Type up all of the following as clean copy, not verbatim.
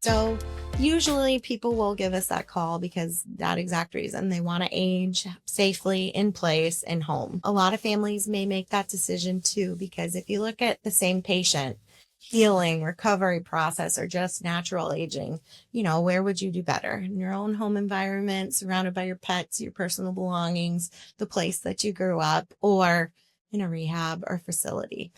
So usually people will give us that call because that exact reason. They want to age safely in place and home. A lot of families may make that decision too, because if you look at the same patient, healing, recovery process, or just natural aging, where would you do better? In your own home environment, surrounded by your pets, your personal belongings, the place that you grew up, or in a rehab or facility.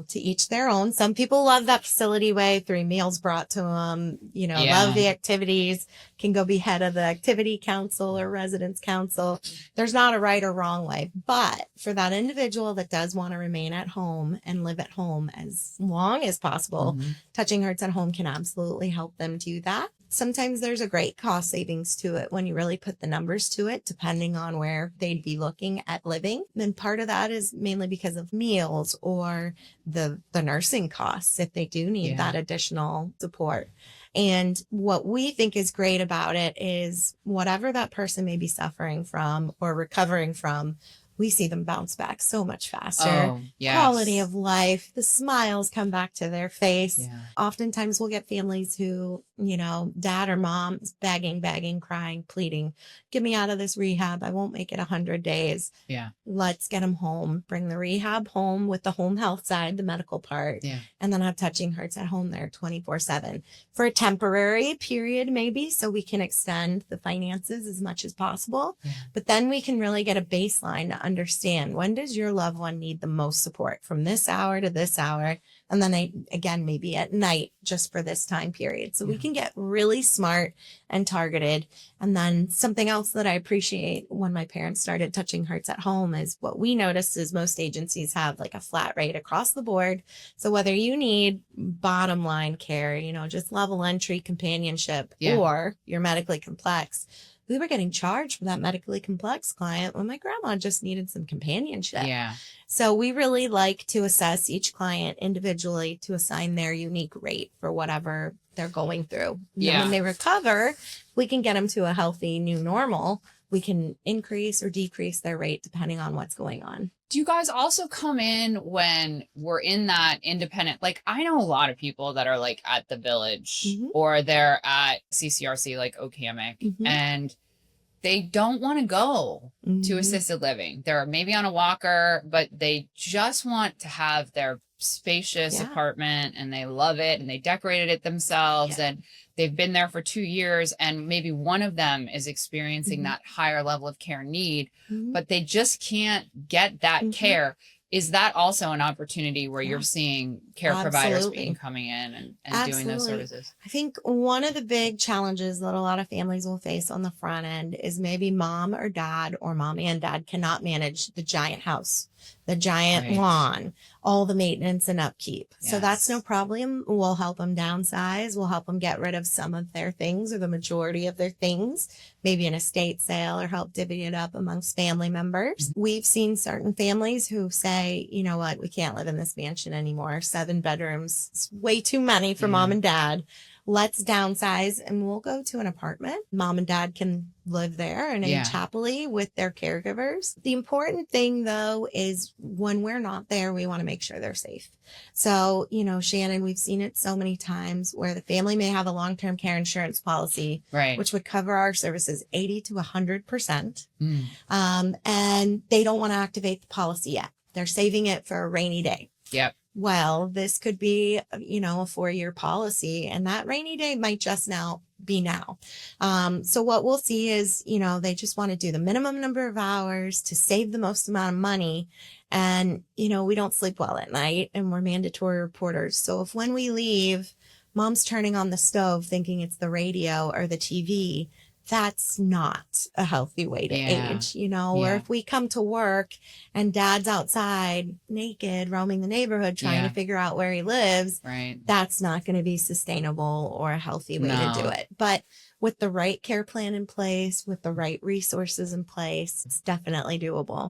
To each their own. Some people love that facility way, 3 meals brought to them, love the activities, can go be head of the activity council or residence council. There's not a right or wrong way. But for that individual that does want to remain at home and live at home as long as possible, Touching Hearts at Home can absolutely help them do that. Sometimes there's a great cost savings to it when you really put the numbers to it, depending on where they'd be looking at living. And part of that is mainly because of meals or the nursing costs if they do need that additional support. And what we think is great about it is whatever that person may be suffering from or recovering from, we see them bounce back so much faster. Oh, yes. Quality of life, the smiles come back to their face. Yeah. Oftentimes we'll get families who, dad or mom is begging, crying, pleading, get me out of this rehab. I won't make it 100 days. Yeah. Let's get them home, bring the rehab home with the home health side, the medical part, and then have Touching Hearts at Home there 24/7 for a temporary period, maybe, so we can extend the finances as much as possible. Yeah. But then we can really get a baseline to understand, when does your loved one need the most support, from this hour to this hour, and then again maybe at night just for this time period. So we can get really smart and targeted. And then something else that I appreciate when my parents started Touching Hearts at Home is what we noticed is most agencies have like a flat rate across the board. So whether you need bottom line care, just level entry companionship, or you're medically complex, we were getting charged for that medically complex client when my grandma just needed some companionship. Yeah. So we really like to assess each client individually to assign their unique rate for whatever they're going through. And when they recover, we can get them to a healthy new normal. We can increase or decrease their rate depending on what's going on. Do you guys also come in when we're in that independent? Like, I know a lot of people that are like at the Village or they're at CCRC, like Okamic, and they don't want to go to assisted living. They're maybe on a walker, but they just want to have their spacious apartment and they love it and they decorated it themselves and they've been there for 2 years and maybe one of them is experiencing that higher level of care need, but they just can't get that care. Is that also an opportunity where you're seeing care providers coming in and doing those services? I think one of the big challenges that a lot of families will face on the front end is maybe mom or dad or mommy and dad cannot manage the giant house, the giant lawn, all the maintenance and upkeep. So that's no problem. We'll help them downsize. We'll help them get rid of some of their things or the majority of their things, maybe an estate sale, or help divvy it up amongst family members. We've seen certain families who say, you know what, we can't live in this mansion anymore. 7 bedrooms, it's way too many for mom and dad. Let's downsize and we'll go to an apartment. Mom and dad can live there and age happily with their caregivers. The important thing though is when we're not there, we want to make sure they're safe. So, Shannon, we've seen it so many times where the family may have a long-term care insurance policy, which would cover our services 80 to 100%. And they don't want to activate the policy yet. They're saving it for a rainy day. Well, this could be, a 4-year policy, and that rainy day might just be now. So what we'll see is, they just want to do the minimum number of hours to save the most amount of money. And, we don't sleep well at night and we're mandatory reporters. So if when we leave, mom's turning on the stove thinking it's the radio or the TV, that's not a healthy way to age, or if we come to work and dad's outside naked, roaming the neighborhood, trying to figure out where he lives, that's not going to be sustainable or a healthy way to do it. But with the right care plan in place, with the right resources in place, it's definitely doable.